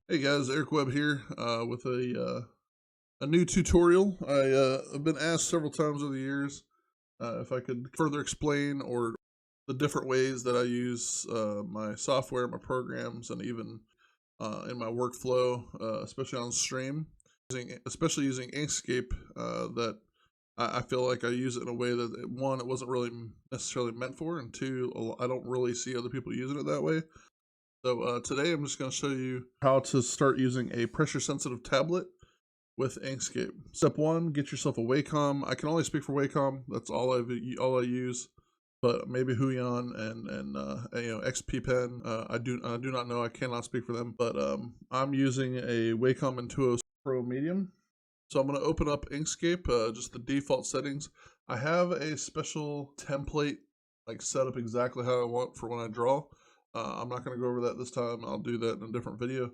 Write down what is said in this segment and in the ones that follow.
Hey guys, Eryck Webb here with a new tutorial. I've been asked several times over the years if I could further explain or the different ways that I use my software, my programs, and even in my workflow, especially on stream, especially using Inkscape. That I feel like I use it in a way that one, it wasn't really necessarily meant for, and two, I don't really see other people using it that way. So today I'm just going to show you how to start using a pressure sensitive tablet with Inkscape. Step one, get yourself a Wacom. I can only speak for Wacom. That's all I use. But maybe Huion and XP Pen. I do not know. I cannot speak for them. But I'm using a Wacom Intuos Pro Medium. So I'm going to open up Inkscape, just the default settings. I have a special template like set up exactly how I want for when I draw. I'm not going to go over that this time. I'll do that in a different video.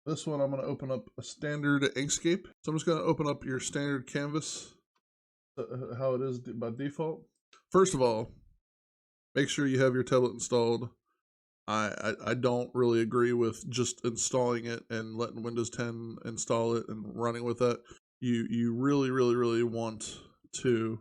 This one, I'm going to open up a standard Inkscape. So I'm just going to open up your standard canvas, how it is by default. First of all, make sure you have your tablet installed. I don't really agree with just installing it and letting Windows 10 install it and running with that. You really want to,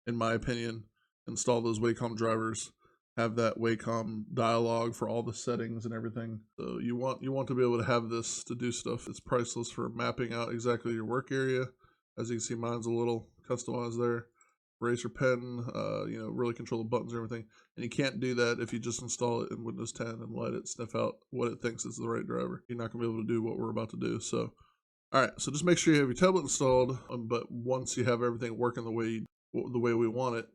in my opinion, install those Wacom drivers. Have that Wacom dialog for all the settings and everything. So you want to be able to have this to do stuff. It's priceless for mapping out exactly your work area. As you can see, mine's a little customized there. Eraser pen, really control the buttons and everything. And you can't do that if you just install it in Windows 10 and let it sniff out what it thinks is the right driver. You're not gonna be able to do what we're about to do. So, all right. So just make sure you have your tablet installed. But once you have everything working the way we want it,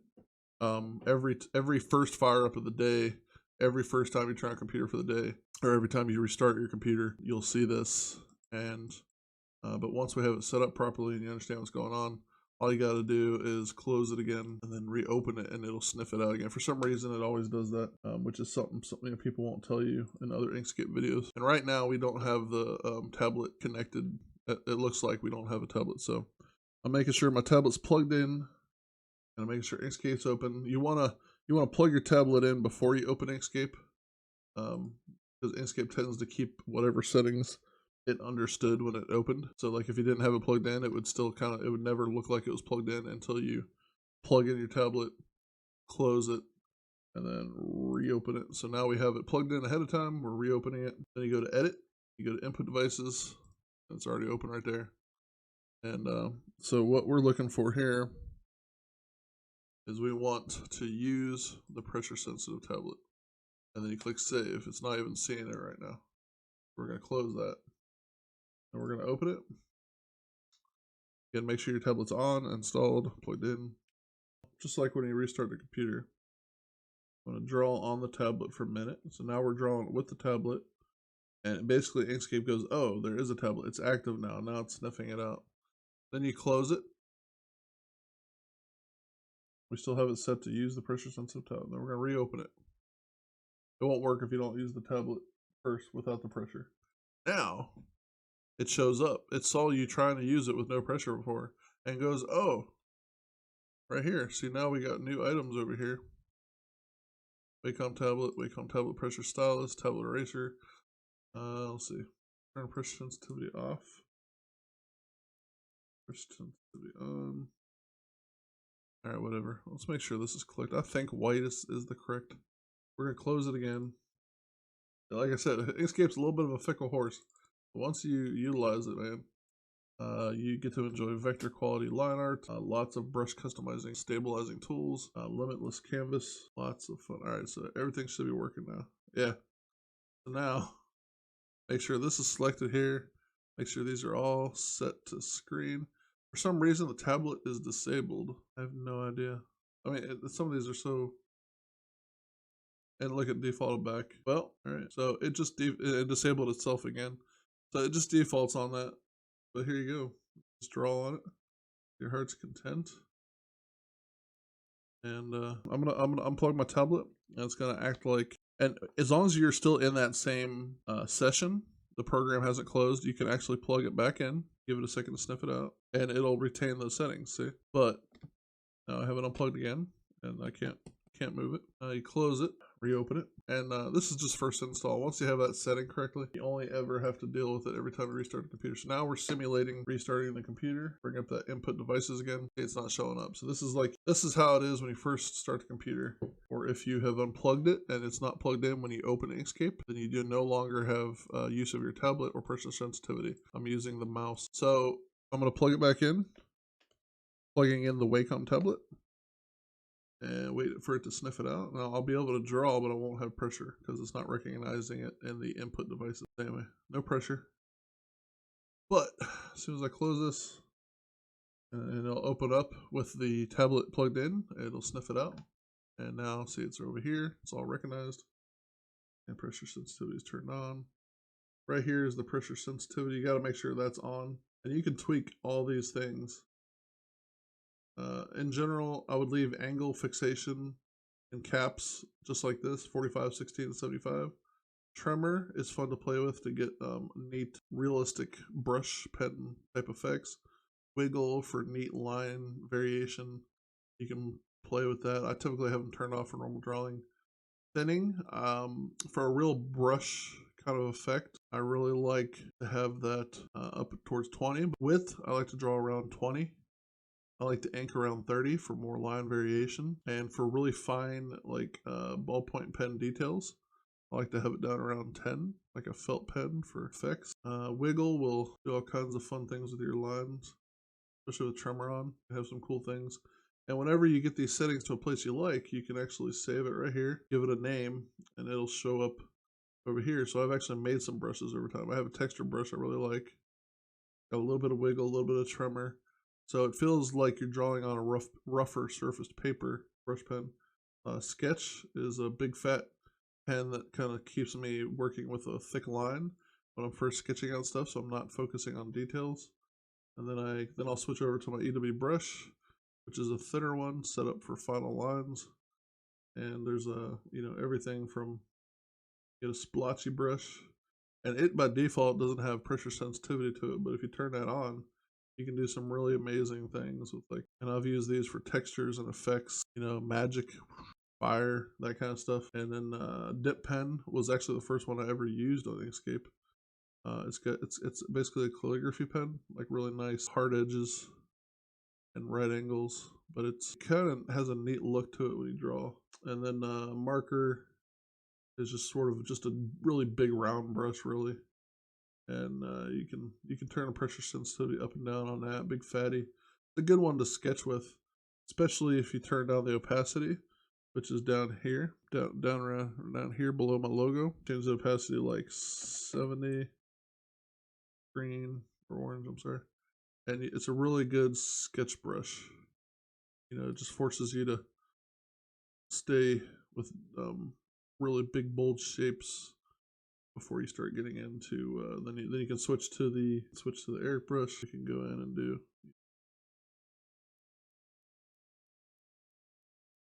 every first fire up of the day, every first time you turn on a computer for the day, or every time you restart your computer, you'll see this. And but once we have it set up properly and you understand what's going on, all you got to do is close it again and then reopen it, and it'll sniff it out again. For some reason, it always does that, which is something that people won't tell you in other Inkscape videos. And right now, we don't have the tablet connected. It looks like we don't have a tablet, so I'm making sure my tablet's plugged in. And making sure Inkscape's open. You wanna plug your tablet in before you open Inkscape, because Inkscape tends to keep whatever settings it understood when it opened. So like if you didn't have it plugged in, it would still it would never look like it was plugged in until you plug in your tablet, close it, and then reopen it. So now we have it plugged in ahead of time. We're reopening it. Then you go to Edit. You go to Input Devices. And it's already open right there. And so what we're looking for here is we want to use the pressure sensitive tablet. And then you click save. It's not even seeing it right now. We're going to close that. And we're going to open it. Again, make sure your tablet's on, installed, plugged in. Just like when you restart the computer. I'm going to draw on the tablet for a minute. So now we're drawing with the tablet. And basically Inkscape goes, oh, there is a tablet. It's active now. Now it's sniffing it out. Then you close it. We still have it set to use the pressure sensitive tablet. Then we're going to reopen it. It won't work if you don't use the tablet first without the pressure. Now, it shows up. It saw you trying to use it with no pressure before and goes, oh, right here. See, now we got new items over here. Wacom tablet pressure stylus, tablet eraser. Let's see. Turn pressure sensitivity off. Pressure sensitivity on. All right, whatever. Let's make sure this is clicked. I think white is the correct. We're going to close it again. Like I said, Inkscape's a little bit of a fickle horse. Once you utilize it, man, you get to enjoy vector quality line art, lots of brush customizing, stabilizing tools, limitless canvas, lots of fun. All right, so everything should be working now. Yeah. So now, make sure this is selected here. Make sure these are all set to screen. For some reason, the tablet is disabled. I have no idea. I mean, some of these are so... And look at defaulted back. Well, all right. So it just it disabled itself again. So it just defaults on that. But here you go. Just draw on it. Your heart's content. And I'm gonna unplug my tablet, and it's gonna act like. And as long as you're still in that same session, the program hasn't closed. You can actually plug it back in. Give it a second to sniff it out, and it'll retain those settings. See, but now I have it unplugged again, and I can't move it. You close it. reopen it. And this is just first install. Once you have that setting correctly, you only ever have to deal with it every time you restart the computer. So now we're simulating restarting the computer. Bring up that input devices again. It's not showing up. So this is how it is when you first start the computer. Or if you have unplugged it and it's not plugged in when you open Inkscape, then you do no longer have use of your tablet or pressure sensitivity. I'm using the mouse. So I'm going to plug it back in. Plugging in the Wacom tablet. And wait for it to sniff it out. Now I'll be able to draw, but I won't have pressure because it's not recognizing it in the input devices. Anyway, no pressure. But as soon as I close this, and it'll open up with the tablet plugged in, it'll sniff it out. And now see it's over here. It's all recognized. And pressure sensitivity is turned on. Right here is the pressure sensitivity. You got to make sure that's on. And you can tweak all these things. In general, I would leave angle fixation in caps just like this, 45, 16, and 75. Tremor is fun to play with to get neat, realistic brush pen type effects. Wiggle for neat line variation. You can play with that. I typically have them turned off for normal drawing. Thinning, for a real brush kind of effect, I really like to have that up towards 20. Width, I like to draw around 20. I like to ink around 30 for more line variation. And for really fine, like ballpoint pen details, I like to have it down around 10, like a felt pen for effects. Wiggle will do all kinds of fun things with your lines, especially with tremor on. You have some cool things. And whenever you get these settings to a place you like, you can actually save it right here, give it a name, and it'll show up over here. So I've actually made some brushes over time. I have a texture brush I really like. Got a little bit of wiggle, a little bit of tremor. So it feels like you're drawing on a rougher surfaced paper brush pen. Sketch is a big fat pen that kind of keeps me working with a thick line when I'm first sketching out stuff, so I'm not focusing on details. And then I'll switch over to my EW brush, which is a thinner one set up for final lines. And there's everything from get a splotchy brush, and it by default doesn't have pressure sensitivity to it, but if you turn that on, you can do some really amazing things with and I've used these for textures and effects, magic, fire, that kind of stuff. And then dip pen was actually the first one I ever used on Inkscape. It's basically a calligraphy pen, like really nice hard edges and right angles, but it's kind of has a neat look to it when you draw. And then marker is just sort of just a really big round brush, really. And you can turn the pressure sensitivity up and down on that. Big fatty. It's a good one to sketch with, especially if you turn down the opacity, which is down here, down here below my logo. Change the opacity like 70, green or orange. I'm sorry. And it's a really good sketch brush. It just forces you to stay with really big bold shapes before you start getting into then you can switch to the Eryck brush. You can go in and do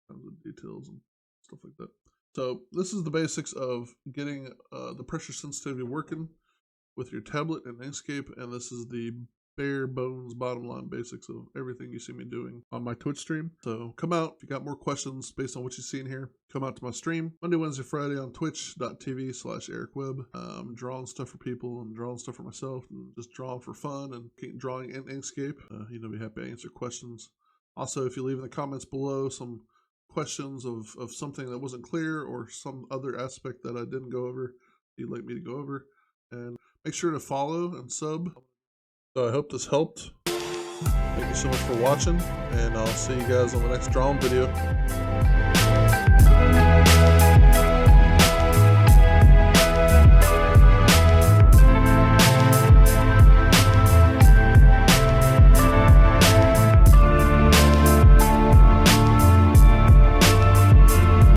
tons of details and stuff like that. So this is the basics of getting the pressure sensitivity working with your tablet and Inkscape, and this is the bare bones bottom line basics of everything you see me doing on my Twitch stream. So come out if you got more questions based on what you've seen here. Come out to my stream Monday, Wednesday, Friday on twitch.tv/Eryck Webb. I'm drawing stuff for people and drawing stuff for myself and just drawing for fun and keep drawing in Inkscape. Be happy to answer questions. Also, if you leave in the comments below some questions of something that wasn't clear or some other aspect that I didn't go over you'd like me to go over, and make sure to follow and sub. So I hope this helped. Thank you so much for watching, and I'll see you guys on the next drawing video.